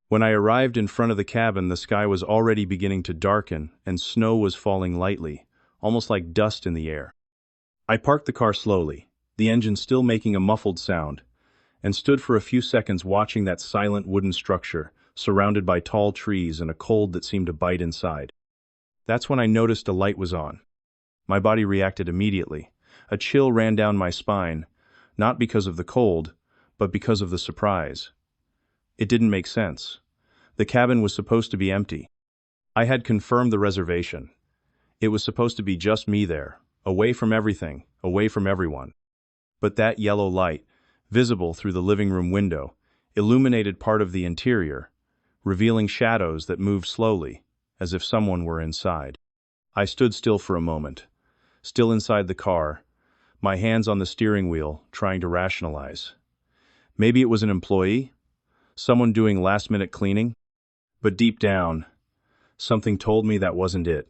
When I arrived in front of the cabin, the sky was already beginning to darken and snow was falling lightly, almost like dust in the air. I parked the car slowly, the engine still making a muffled sound, and stood for a few seconds watching that silent wooden structure, surrounded by tall trees and a cold that seemed to bite inside. That's when I noticed a light was on. My body reacted immediately. A chill ran down my spine, not because of the cold, but because of the surprise. It didn't make sense. The cabin was supposed to be empty. I had confirmed the reservation. It was supposed to be just me there, away from everything, away from everyone. But that yellow light, visible through the living room window, illuminated part of the interior, revealing shadows that moved slowly, as if someone were inside. I stood still for a moment, still inside the car, my hands on the steering wheel, trying to rationalize. Maybe it was an employee? Someone doing last-minute cleaning? But deep down, something told me that wasn't it.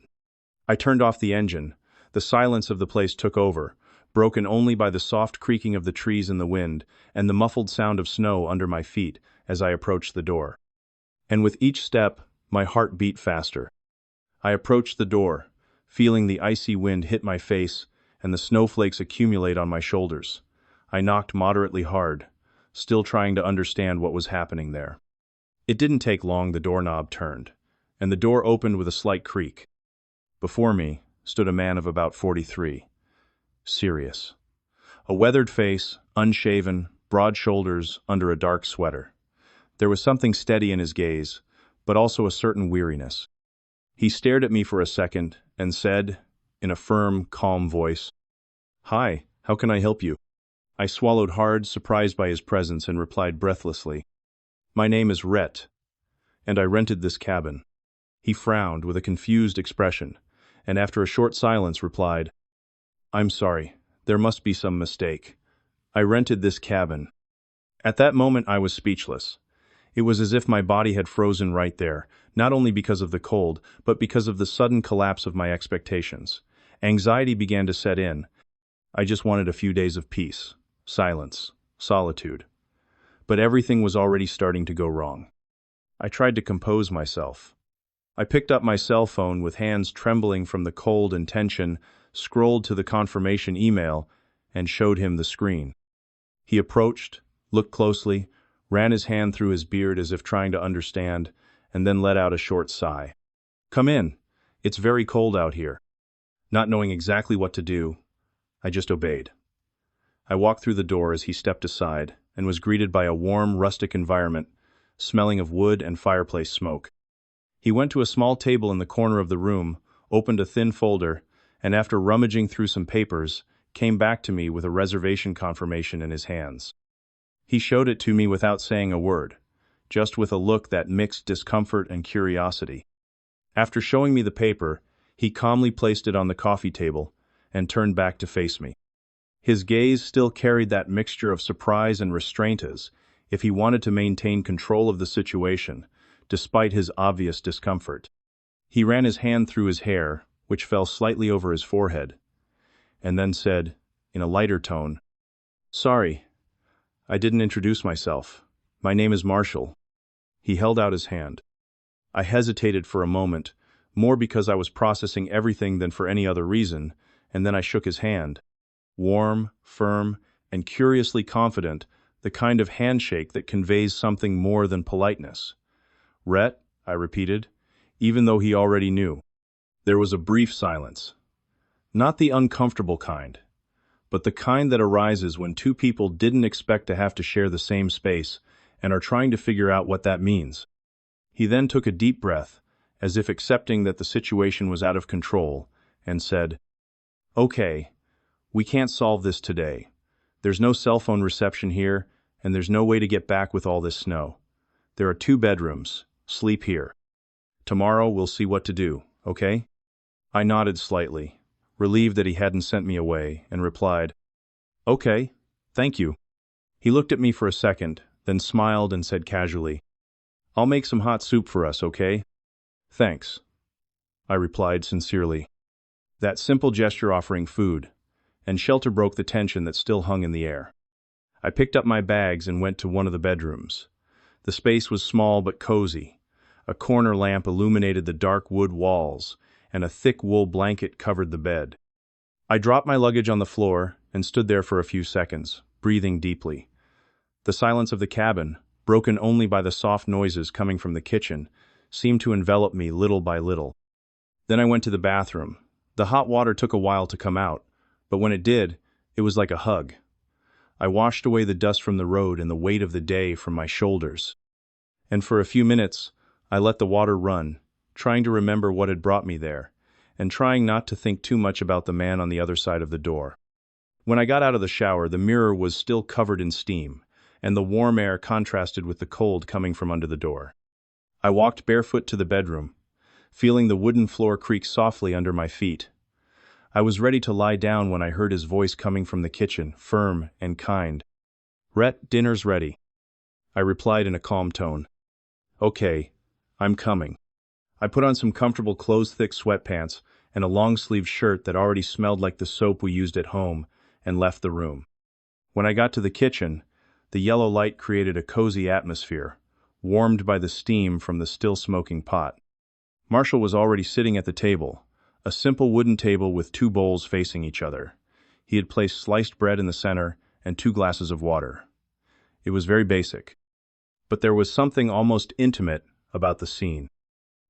I turned off the engine. The silence of the place took over, broken only by the soft creaking of the trees in the wind and the muffled sound of snow under my feet as I approached the door. And with each step, my heart beat faster. I approached the door, feeling the icy wind hit my face and the snowflakes accumulate on my shoulders. I knocked moderately hard, still trying to understand what was happening there. It didn't take long. The doorknob turned, and the door opened with a slight creak. Before me stood a man of about 43. Serious. A weathered face, unshaven, broad shoulders under a dark sweater. There was something steady in his gaze, but also a certain weariness. He stared at me for a second and said, in a firm, calm voice, "Hi, how can I help you?" I swallowed hard, surprised by his presence, and replied breathlessly, "My name is Rhett, and I rented this cabin." He frowned with a confused expression, and after a short silence replied, "I'm sorry, there must be some mistake. I rented this cabin." At that moment I was speechless. It was as if my body had frozen right there, not only because of the cold, but because of the sudden collapse of my expectations. Anxiety began to set in. I just wanted a few days of peace, silence, solitude. But everything was already starting to go wrong. I tried to compose myself. I picked up my cell phone with hands trembling from the cold and tension, scrolled to the confirmation email, and showed him the screen. He approached, looked closely, ran his hand through his beard as if trying to understand, and then let out a short sigh. "Come in. It's very cold out here." Not knowing exactly what to do, I just obeyed. I walked through the door as he stepped aside and was greeted by a warm, rustic environment, smelling of wood and fireplace smoke. He went to a small table in the corner of the room, opened a thin folder, and after rummaging through some papers, came back to me with a reservation confirmation in his hands. He showed it to me without saying a word, just with a look that mixed discomfort and curiosity. After showing me the paper, he calmly placed it on the coffee table and turned back to face me. His gaze still carried that mixture of surprise and restraint as if he wanted to maintain control of the situation, despite his obvious discomfort. He ran his hand through his hair, which fell slightly over his forehead, and then said, in a lighter tone, "Sorry, I didn't introduce myself. My name is Marshall." He held out his hand. I hesitated for a moment, more because I was processing everything than for any other reason, and then I shook his hand. Warm, firm, and curiously confident, the kind of handshake that conveys something more than politeness. "Rhett," I repeated, even though he already knew. There was a brief silence. Not the uncomfortable kind, but the kind that arises when two people didn't expect to have to share the same space and are trying to figure out what that means. He then took a deep breath, as if accepting that the situation was out of control, and said, "Okay, we can't solve this today. There's no cell phone reception here, and there's no way to get back with all this snow. There are 2 bedrooms. Sleep here. Tomorrow we'll see what to do, okay?" I nodded slightly, relieved that he hadn't sent me away, and replied, "Okay, thank you." He looked at me for a second, then smiled and said casually, "I'll make some hot soup for us, okay?" "Thanks," I replied sincerely. That simple gesture offering food and shelter broke the tension that still hung in the air. I picked up my bags and went to one of the bedrooms. The space was small but cozy. A corner lamp illuminated the dark wood walls, and a thick wool blanket covered the bed. I dropped my luggage on the floor and stood there for a few seconds, breathing deeply. The silence of the cabin, broken only by the soft noises coming from the kitchen, seemed to envelop me little by little. Then I went to the bathroom. The hot water took a while to come out, but when it did, it was like a hug. I washed away the dust from the road and the weight of the day from my shoulders. And for a few minutes, I let the water run, trying to remember what had brought me there, and trying not to think too much about the man on the other side of the door. When I got out of the shower, the mirror was still covered in steam, and the warm air contrasted with the cold coming from under the door. I walked barefoot to the bedroom, feeling the wooden floor creak softly under my feet. I was ready to lie down when I heard his voice coming from the kitchen, firm and kind. "Rhett, dinner's ready," I replied in a calm tone. "Okay, I'm coming." I put on some comfortable clothes-thick sweatpants and a long-sleeved shirt that already smelled like the soap we used at home, and left the room. When I got to the kitchen, the yellow light created a cozy atmosphere, warmed by the steam from the still smoking pot. Marshall was already sitting at the table, a simple wooden table with two bowls facing each other. He had placed sliced bread in the center and 2 glasses of water. It was very basic, but there was something almost intimate about the scene.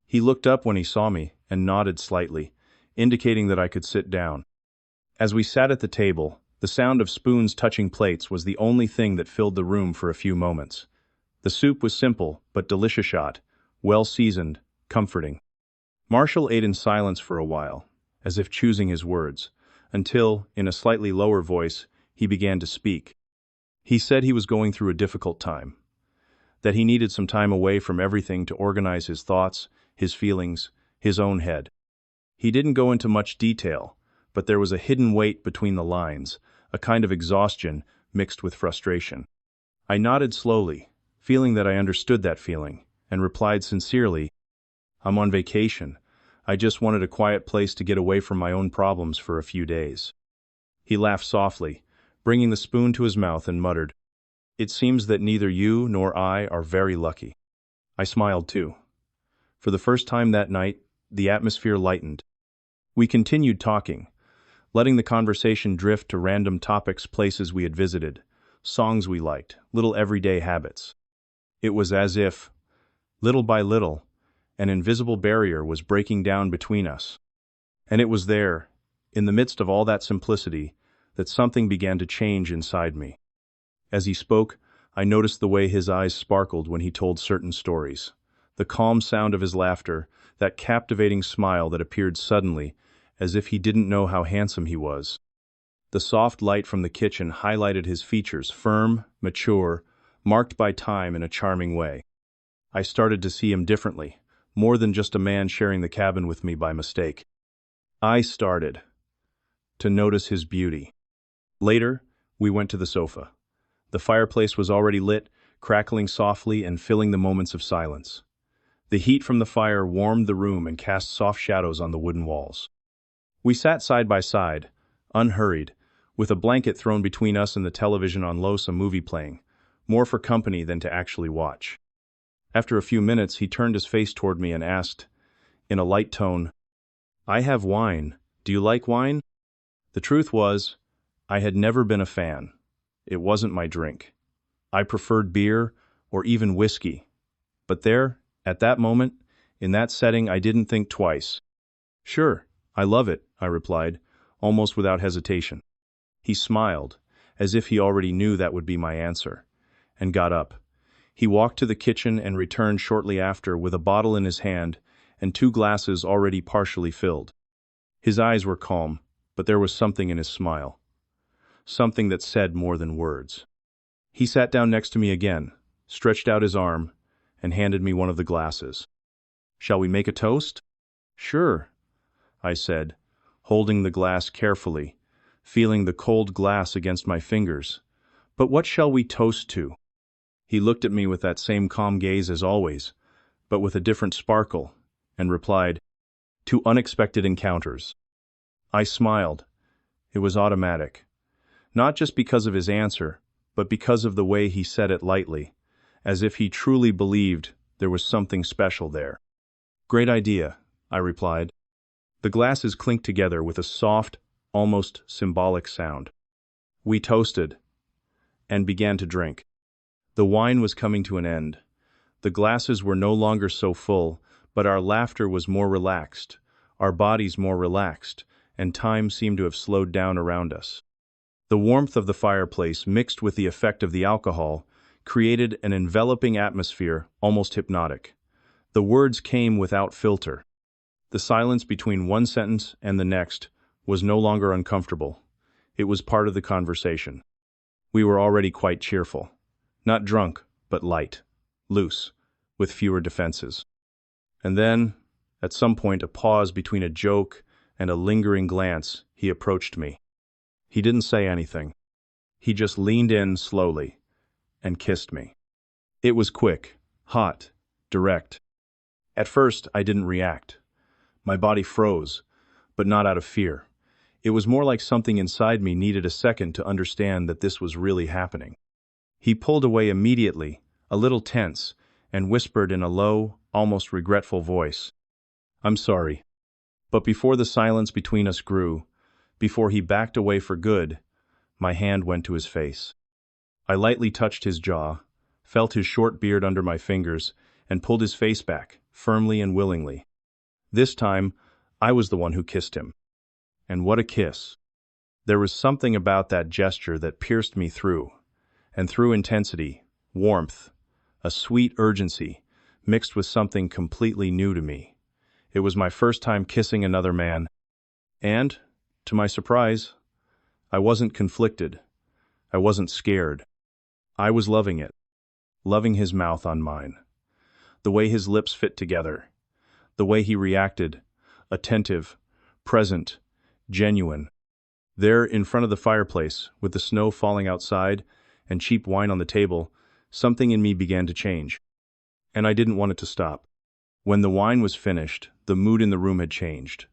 He looked up when he saw me and nodded slightly, indicating that I could sit down. As we sat at the table, the sound of spoons touching plates was the only thing that filled the room for a few moments. The soup was simple but delicious, well-seasoned, comforting. Marshall ate in silence for a while, as if choosing his words, until, in a slightly lower voice, he began to speak. He said he was going through a difficult time, that he needed some time away from everything to organize his thoughts, his feelings, his own head. He didn't go into much detail, but there was a hidden weight between the lines, a kind of exhaustion mixed with frustration. I nodded slowly, feeling that I understood that feeling, and replied sincerely, "I'm on vacation. I just wanted a quiet place to get away from my own problems for a few days." He laughed softly, bringing the spoon to his mouth, and muttered, "It seems that neither you nor I are very lucky." I smiled too. For the first time that night, the atmosphere lightened. We continued talking, letting the conversation drift to random topics, places we had visited, songs we liked, little everyday habits. It was as if, little by little, an invisible barrier was breaking down between us. And it was there, in the midst of all that simplicity, that something began to change inside me. As he spoke, I noticed the way his eyes sparkled when he told certain stories, the calm sound of his laughter, that captivating smile that appeared suddenly, as if he didn't know how handsome he was. The soft light from the kitchen highlighted his features, firm, mature, marked by time in a charming way. I started to see him differently, more than just a man sharing the cabin with me by mistake. I started to notice his beauty. Later, we went to the sofa. The fireplace was already lit, crackling softly and filling the moments of silence. The heat from the fire warmed the room and cast soft shadows on the wooden walls. We sat side by side, unhurried, with a blanket thrown between us and the television on low, some movie playing, more for company than to actually watch. After a few minutes, he turned his face toward me and asked, in a light tone, "I have wine. Do you like wine?" The truth was, I had never been a fan. It wasn't my drink. I preferred beer or even whiskey. But there, at that moment, in that setting, I didn't think twice. "Sure, I love it," I replied, almost without hesitation. He smiled, as if he already knew that would be my answer, and got up. He walked to the kitchen and returned shortly after with a bottle in his hand and 2 glasses already partially filled. His eyes were calm, but there was something in his smile. Something that said more than words. He sat down next to me again, stretched out his arm, and handed me one of the glasses. "Shall we make a toast?" "Sure," I said, holding the glass carefully, feeling the cold glass against my fingers. "But what shall we toast to?" He looked at me with that same calm gaze as always, but with a different sparkle, and replied, "To unexpected encounters." I smiled. It was automatic. Not just because of his answer, but because of the way he said it lightly, as if he truly believed there was something special there. "Great idea," I replied. The glasses clinked together with a soft, almost symbolic sound. We toasted and began to drink. The wine was coming to an end. The glasses were no longer so full, but our laughter was more relaxed, our bodies more relaxed, and time seemed to have slowed down around us. The warmth of the fireplace, mixed with the effect of the alcohol, created an enveloping atmosphere, almost hypnotic. The words came without filter. The silence between one sentence and the next was no longer uncomfortable. It was part of the conversation. We were already quite cheerful. Not drunk, but light, loose, with fewer defenses. And then, at some point, a pause between a joke and a lingering glance, he approached me. He didn't say anything. He just leaned in slowly and kissed me. It was quick, hot, direct. At first, I didn't react. My body froze, but not out of fear. It was more like something inside me needed a second to understand that this was really happening. He pulled away immediately, a little tense, and whispered in a low, almost regretful voice, "I'm sorry." But before the silence between us grew, before he backed away for good, my hand went to his face. I lightly touched his jaw, felt his short beard under my fingers, and pulled his face back, firmly and willingly. This time, I was the one who kissed him. And what a kiss! There was something about that gesture that pierced me through, and through intensity, warmth, a sweet urgency, mixed with something completely new to me. It was my first time kissing another man, and, to my surprise, I wasn't conflicted. I wasn't scared. I was loving it, loving his mouth on mine, the way his lips fit together, the way he reacted, attentive, present, genuine. There, in front of the fireplace, with the snow falling outside and cheap wine on the table, something in me began to change. And I didn't want it to stop. When the wine was finished, the mood in the room had changed.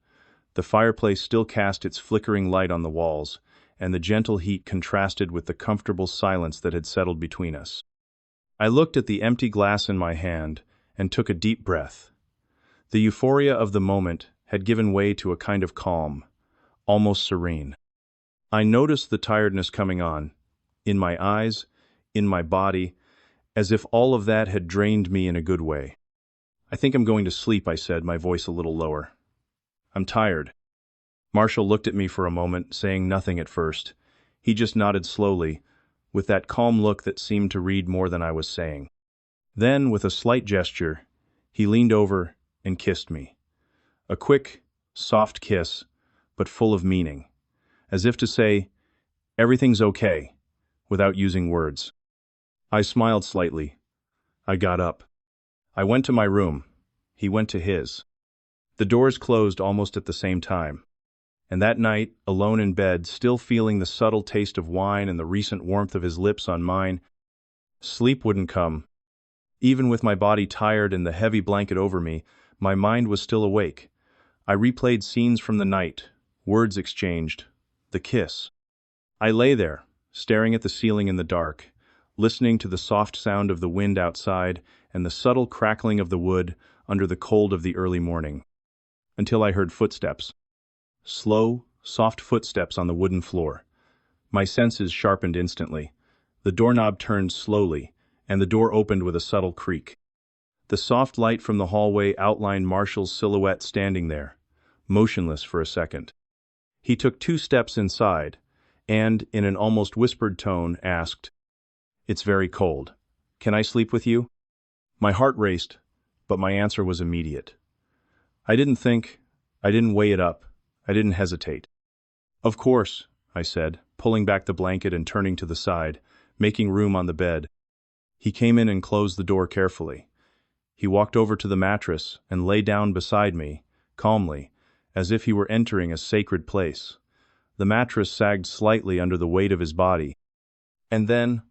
The fireplace still cast its flickering light on the walls, and the gentle heat contrasted with the comfortable silence that had settled between us. I looked at the empty glass in my hand and took a deep breath. The euphoria of the moment had given way to a kind of calm, almost serene. I noticed the tiredness coming on, in my eyes, in my body, as if all of that had drained me in a good way. "I think I'm going to sleep," I said, my voice a little lower. "I'm tired." Marshall looked at me for a moment, saying nothing at first. He just nodded slowly, with that calm look that seemed to read more than I was saying. Then, with a slight gesture, he leaned over and kissed me. A quick, soft kiss, but full of meaning, as if to say, "Everything's okay," without using words. I smiled slightly. I got up. I went to my room. He went to his. The doors closed almost at the same time. And that night, alone in bed, still feeling the subtle taste of wine and the recent warmth of his lips on mine, sleep wouldn't come. Even with my body tired and the heavy blanket over me, my mind was still awake. I replayed scenes from the night, words exchanged, the kiss. I lay there, staring at the ceiling in the dark, listening to the soft sound of the wind outside and the subtle crackling of the wood under the cold of the early morning, until I heard footsteps. Slow, soft footsteps on the wooden floor. My senses sharpened instantly. The doorknob turned slowly, and the door opened with a subtle creak. The soft light from the hallway outlined Marshall's silhouette standing there, motionless for a second. He took 2 steps inside, and, in an almost whispered tone, asked, "It's very cold. Can I sleep with you?" My heart raced, but my answer was immediate. I didn't think, I didn't weigh it up, I didn't hesitate. "Of course," I said, pulling back the blanket and turning to the side, making room on the bed. He came in and closed the door carefully. He walked over to the mattress and lay down beside me, calmly, as if he were entering a sacred place. The mattress sagged slightly under the weight of his body. And then,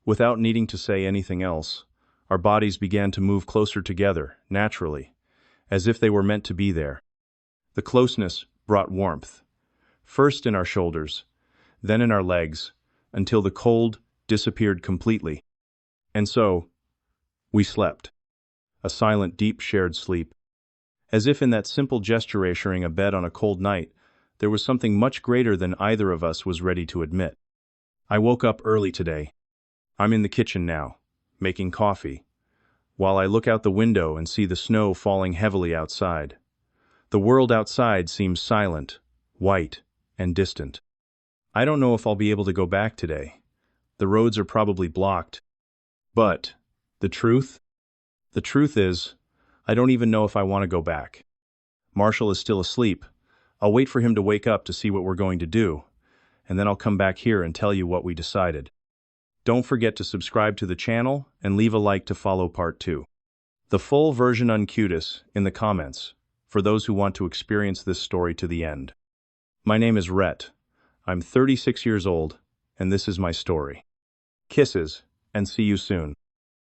without needing to say anything else, our bodies began to move closer together, naturally, as if they were meant to be there. The closeness brought warmth, first in our shoulders, then in our legs, until the cold disappeared completely. And so, We slept. A silent, deep, shared sleep. As if in that simple gesture sharing a bed on a cold night, there was something much greater than either of us was ready to admit. I woke up early today. I'm in the kitchen now, making coffee, while I look out the window and see the snow falling heavily outside. The world outside seems silent, white, and distant. I don't know if I'll be able to go back today. The roads are probably blocked. But, the truth? The truth is, I don't even know if I want to go back. Marshall is still asleep. I'll wait for him to wake up to see what we're going to do, and then I'll come back here and tell you what we decided. Don't forget to subscribe to the channel and leave a like to follow part 2. The full version uncutus in the comments for those who want to experience this story to the end. My name is Rhett. I'm 36 years old, and this is my story. Kisses, and see you soon.